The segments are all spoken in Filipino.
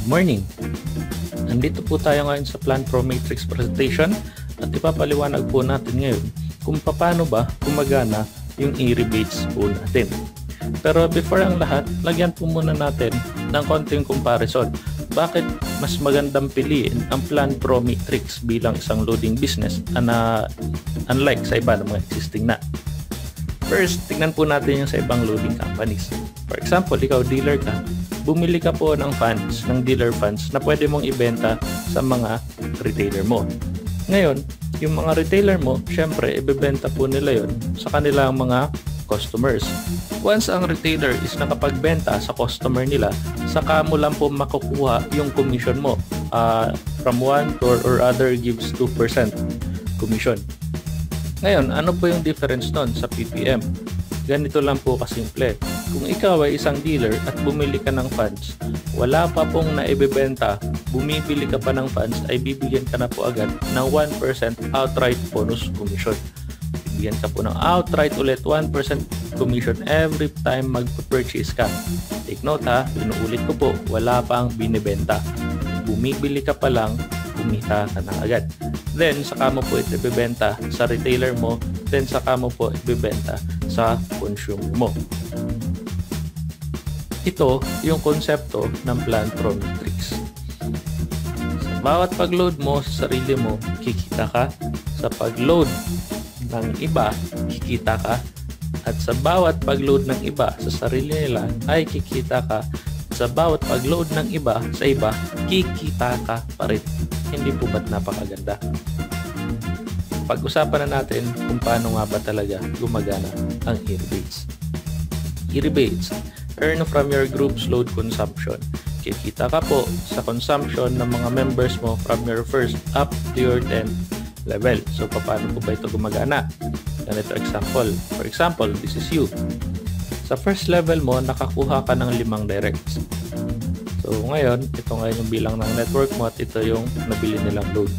Morning! Nandito po tayo ngayon sa Plan Pro Matrix presentation at ipapaliwanag po natin ngayon kung paano ba gumagana yung e-rebates po natin. Pero before ang lahat, lagyan po muna natin ng konting comparison. Bakit mas magandang piliin ang Plan Pro Matrix bilang isang loading business unlike sa iba ng mga existing na? First, tignan po natin yung sa ibang loading companies. For example, ikaw dealer ka, bumili ka po ng funds, ng dealer funds na pwede mong ibenta sa mga retailer mo. Ngayon, yung mga retailer mo, syempre, ibebenta po nila yon sa kanilang mga customers. Once ang retailer is nakapagbenta sa customer nila, saka mo lang po makukuha yung commission mo. From one or other gives 2% commission. Ngayon, ano po yung difference nun sa PPM? Ganito lang po kasimple. Kung ikaw ay isang dealer at bumili ka ng funds, wala pa pong naibebenta, bumibili ka pa ng funds, ay bibigyan ka na po agad ng 1% outright bonus commission. Bibigyan ka po ng outright ulit 1% commission every time mag-purchase ka. Take note ha, inuulit ko po, wala pang binibenta. Bumibili ka pa lang, kumita ka na agad. Then, saka mo po ito ibebenta sa retailer mo, then saka mo po ibebenta sa consumer mo. Ito yung konsepto ng Plan Pro Matrix. Sa bawat pag-load mo sa sarili mo, kikita ka. Sa pag-load ng iba, kikita ka. At sa bawat pag-load ng iba sa sarili nila, ay kikita ka. Sa bawat pag-load ng iba sa iba, kikita ka pa rin. Hindi po ba't napakaganda? Pag-usapan na natin kung paano nga ba talaga gumagana ang e-rebates. E-rebates, earn from your group's load consumption. Kikita ka po sa consumption ng mga members mo from your first up to your 10th level. So, paano po ba ito gumagana? Ganito example. For example, this is you. Sa first level mo, nakakuha ka ng 5 directs. So, ngayon, ito ngayon yung bilang ng network mo at ito yung nabili nilang load.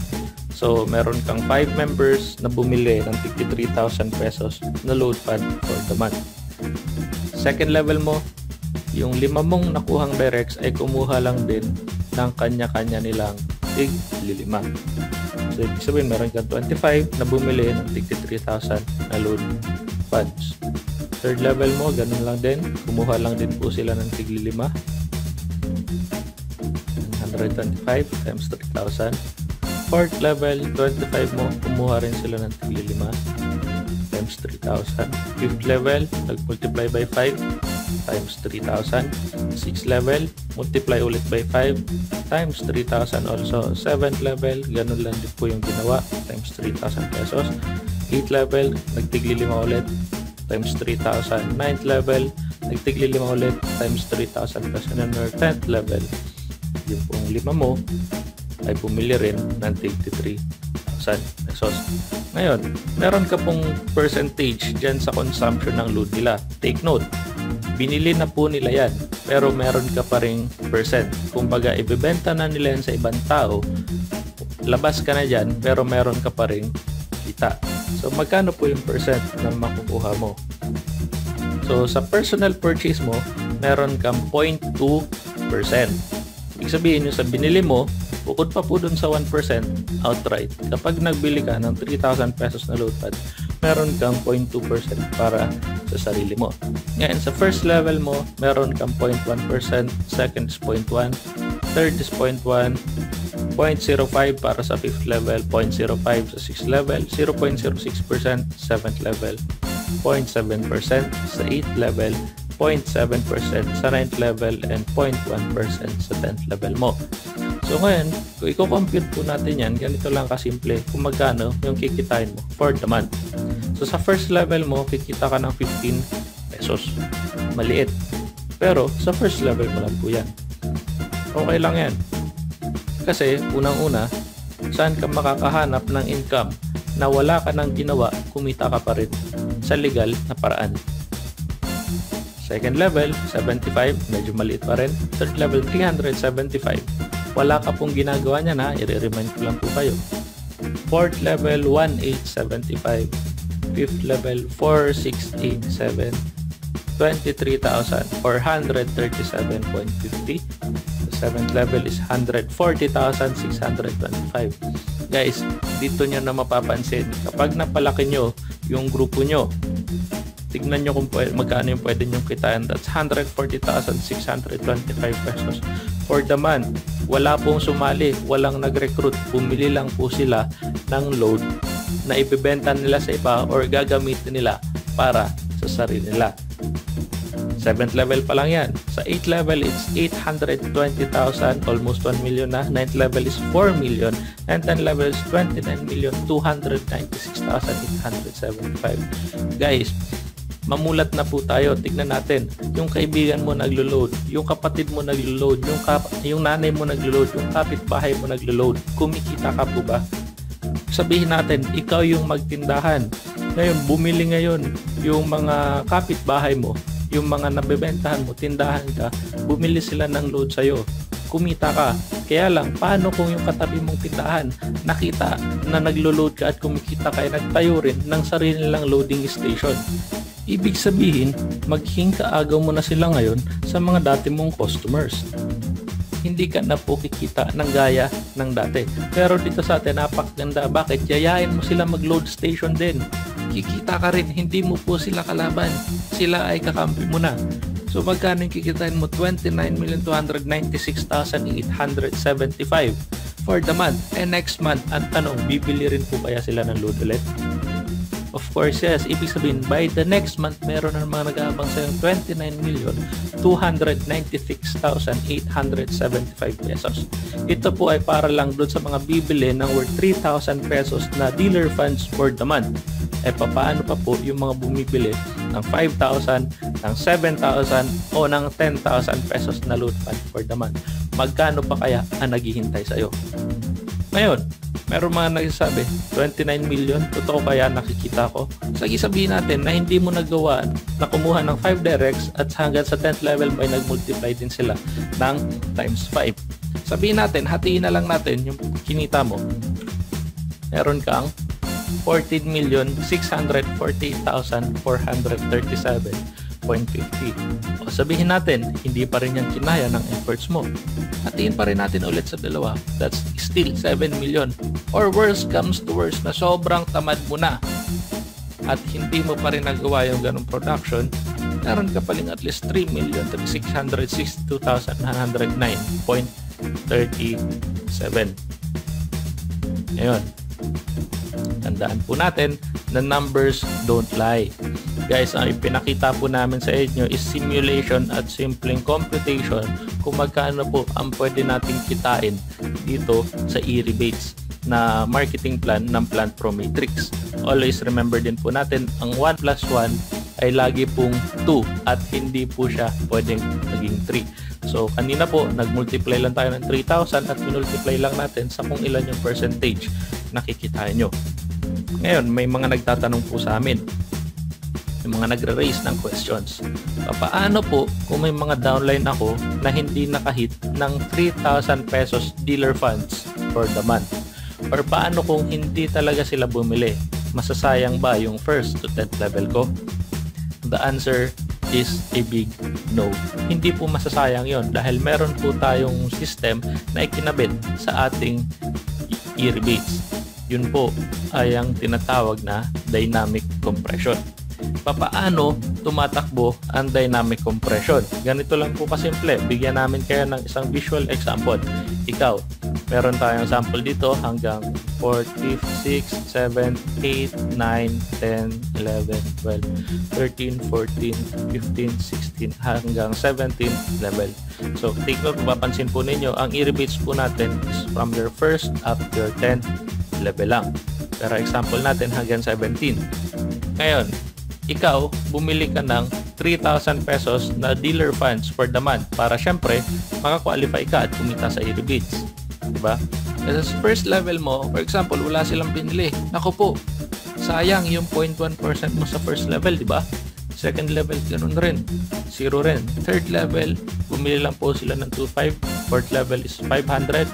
So, meron kang 5 members na bumili ng 53,000 pesos na load fund for the month. Second level mo, yung 5 mong nakuhang directs ay kumuha lang din ng kanya-kanya nilang tig-5. So, ibig sabihin, meron kang 25 na bumili ng 53,000 na load funds. Third level mo, ganun lang din. Kumuha lang din po sila ng tig-5. 125 times 3,000. Fourth level, 25 mo, kumuha rin sila ng tig-5 times 3,000. Fifth level, nag-multiply by 5 times 3,000. Sixth level, multiply ulit by 5 times 3,000 also. Seventh level, ganun lang din po yung ginawa, times 3,000 pesos. Eighth level, nagtig-5 ulit, times 3,000. Ninth level, nagtig-5 ulit, times 3,000 pesos. And our 10th level, yung pong 5 mo ay bumili rin ng 53,000 pesos. Ngayon, meron ka pong percentage dyan sa consumption ng load nila. Take note, binili na po nila yan, pero meron ka pa ring percent. Kumbaga, ibebenta na nila yan sa ibang tao, labas ka na dyan, pero meron ka pa ring kita. So, magkano po yung percent na makukuha mo? So, sa personal purchase mo, meron kang 0.2%. Ibig sabihin yung sa binili mo, bukod pa po dun sa 1% outright. Kapag nagbili ka ng 3,000 pesos na load fund, meron kang 0.2% para sa sarili mo. Ngayon, sa first level mo, meron kang 0.1%, second is 0.1%, third is 0.1%, 0.05 para sa 5th level, 0.05 sa 6th level, 0.06% 7th level, 0.7% sa 8th level, 0.7% sa 9th level, and 0.1% sa 10th level mo. So ngayon, kung i-compute po natin yan, ganito lang kasimple kung magkano yung kikitain mo for the month. So sa first level mo, kikita ka ng 15 pesos. Maliit. Pero sa first level mo lang po yan. Okay lang yan. Kasi unang-una, saan ka makakahanap ng income na wala ka nang ginawa, kumita ka pa rin sa legal na paraan. Second level, 75, medyo maliit pa rin. Third level, 375. Wala ka pong ginagawa niya na, i-remind ko lang po kayo. Fourth level, 1875. Fifth level, 4687. 23,437.50. 7th level is 140,625. Guys, dito nyo na mapapansin, kapag napalaki nyo yung grupo nyo, tignan nyo kung magkano yung pwede nyo kitain. That's 140,625 pesos for the month. Wala pong sumali, walang nag-recruit, bumili lang po sila ng load na ibebenta nila sa iba or gagamitin nila para sa sarili nila. 7th level pa lang yan. Sa 8th level, it's 820,000, almost 1 million na. 9th level is 4 million. And 10th level is 29,296,875. Guys, mamulat na po tayo. Tignan natin. Yung kaibigan mo naglo-load, yung kapatid mo naglo-load, yung nanay mo naglo-load, yung kapitbahay mo naglo-load. Kumikita ka po ba? Sabihin natin, ikaw yung magtindahan. Ngayon, bumili ngayon yung mga kapitbahay mo, yung mga nabebentahan mo, tindahan ka, bumili sila ng load sa'yo. Kumita ka. Kaya lang, paano kung yung katabi mong tindahan nakita na naglo-load ka at kumikita ka, nagtayo rin ng sarili nilang loading station? Ibig sabihin, maging kaagaw mo na sila ngayon sa mga dati mong customers. Hindi ka na po kikita ng gaya ng dati. Pero dito sa atin, napakaganda. Bakit? Yayain mo sila mag-load station din. Kikita ka rin, hindi mo po sila kalaban. Sila ay kakampi mo na. So magkano yung kikitain mo? 29,296,875 for the month. And next month, ang tanong, bibili rin po kaya sila ng load ulit? Of course, yes. Ibig sabihin, by the next month, meron na mga nag-aabang sa'yo 29,296,875 pesos. Ito po ay para lang doon sa mga bibili ng worth 3,000 pesos na dealer funds for the month. Eh, paano pa po yung mga bumibili ng 5,000, ng 7,000 o ng 10,000 pesos na load fund for the month? Magkano pa kaya ang naghihintay sa'yo? Ngayon, meron mga nagsasabi, 29 million, totoo kaya nakikita ko? Sabihin natin na hindi mo nagawa na kumuha ng 5 directs at hanggang sa 10th level may nag-multiply din sila ng times 5. Sabihin natin, hatiin na lang natin yung kinita mo. Meron kang 14,648,437.50. O sabihin natin, hindi pa rin yan kinaya ng efforts mo. Hatiin pa rin natin ulit sa dalawa. That's still 7 million. Or worse comes to worse na sobrang tamad mo na at hindi mo pa rin nagawa yung ganong production, meron ka paling at least 3,662,909.37. Ngayon, tandaan po natin na numbers don't lie. Guys, ang ipinakita po namin sa inyo is simulation at simpleng computation kung magkano po ang pwede nating kitain dito sa e-rebates na marketing plan ng Plant Pro Matrix. Always remember din po natin, ang 1 plus 1 ay lagi pong 2 at hindi po siya pwedeng naging 3. So, kanina po, nag-multiply lang tayo ng 3,000 at minultiply lang natin sa kung ilan yung percentage na kikitain nyo. Ngayon, may mga nagtatanong po sa amin. May mga nagre-raise ng questions. Paano po kung may mga downline ako na hindi nakahit ng 3,000 pesos dealer funds for the month? Or paano kung hindi talaga sila bumili? Masasayang ba yung first to 10th level ko? The answer is a big no. Hindi po masasayang yon dahil meron po tayong system na ikinabit sa ating e-rebates. Yun po ay ang tinatawag na dynamic compression. Paano tumatakbo ang dynamic compression? Ganito lang po kasimple. Bigyan namin kayo ng isang visual example. Ikaw, meron tayong sample dito hanggang 4, 5, 6, 7, 8, 9, 10, 11, 12, 13, 14, 15, 16, hanggang 17 level. So, take note, mapapansin po ninyo, ang e-rebates po natin is from your first up to your 10th level lang. Pero example natin hanggang 17. Ngayon, ikaw, bumili ka ng 3,000 pesos na dealer funds for the month para syempre makakwalify ka at kumita sa e-rebates. Diba? Kasi sa first level mo, for example, wala silang pinili. Naku po, sayang yung 0.1% mo sa first level, diba? Second level, ganun rin. 0 rin. Third level, bumili lang po sila ng 2,500. Fourth level is 500.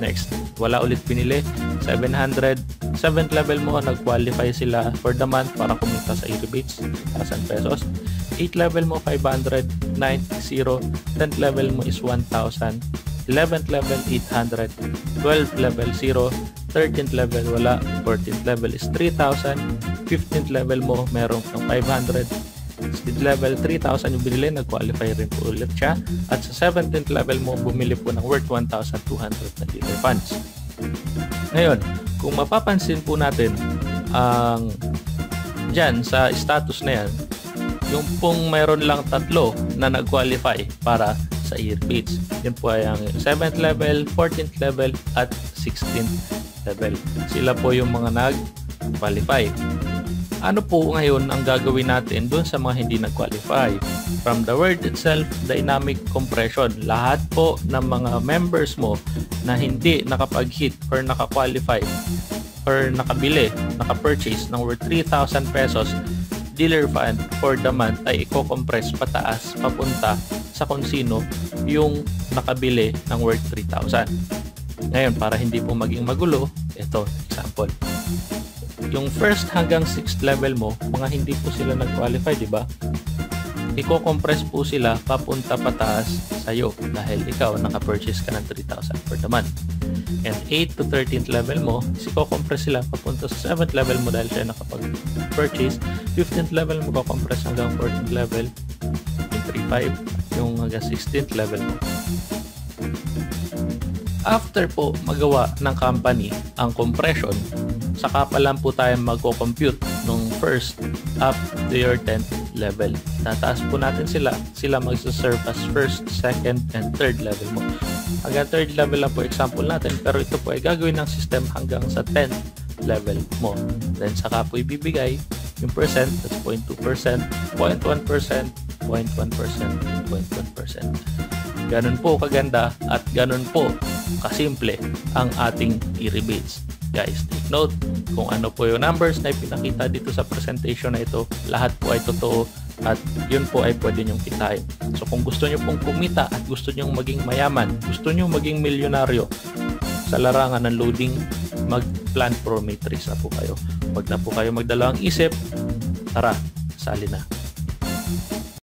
Next, wala ulit pinili. 700. 7th level mo, nag-qualify sila for the month para kumita sa e-rebates, 1,000 pesos. 8th level mo, 500. 9, 0. 10th level mo is 1,000. 11th level 800, 12th level 0, 13th level wala, 14th level is 3,000, 15th level mo meron kang 500, 16th level 3,000 yung binili, nag-qualify rin po ulit siya, at sa 17th level mo bumili po ng worth 1,200 na dealer funds. Ngayon, kung mapapansin po natin ang dyan sa status na yan, yung pong mayroon lang tatlo na nag-qualify para sa year beats. Yun po ay ang 7th level, 14th level, at 16th level. Sila po yung mga nag-qualify. Ano po ngayon ang gagawin natin dun sa mga hindi nag-qualify? From the word itself, dynamic compression. Lahat po ng mga members mo na hindi nakapag-hit or naka-qualify or nakabili, naka-purchase ng worth 3,000 pesos dealer fund for the month ay i-compress pataas papunta sa kung sino yung nakabili ng worth 3,000. Ngayon, para hindi po maging magulo, ito, example. Yung first hanggang 6th level mo, mga hindi po sila nag-qualify, di ba? Iko-compress po sila papunta pataas sa'yo dahil ikaw naka-purchase ka ng 3,000 for the month. And 8 to 13th level mo, iko-compress sila papunta sa 7th level mo dahil siya nakapag-purchase. 15th level mo ko-compress hanggang 14th level, yung 3,500, yung hanggang 16th level mo. After po magawa ng company ang compression, saka pa lang po tayo magko-compute nung first up to your 10th level. Tataas po natin sila magsaserve as first, second, and third level mo. Hanggang third level lang po example natin, pero ito po ay gagawin ng system hanggang sa 10th level mo. Then saka po ibibigay yung percent, that's 0.2%, 0.1%, 0.1%, 0.1%. Ganun po kaganda at ganun po kasimple ang ating e-rebates. Guys, take note kung ano po yung numbers na ipinakita dito sa presentation na ito. Lahat po ay totoo at yun po ay pwede nyong kitain. So kung gusto nyo pong kumita at gusto nyong maging mayaman, gusto nyo maging milyonaryo sa larangan ng loading, mag-Plan Pro Matrix na po kayo. Huwag na po kayo magdalawang isip. Tara, sali na.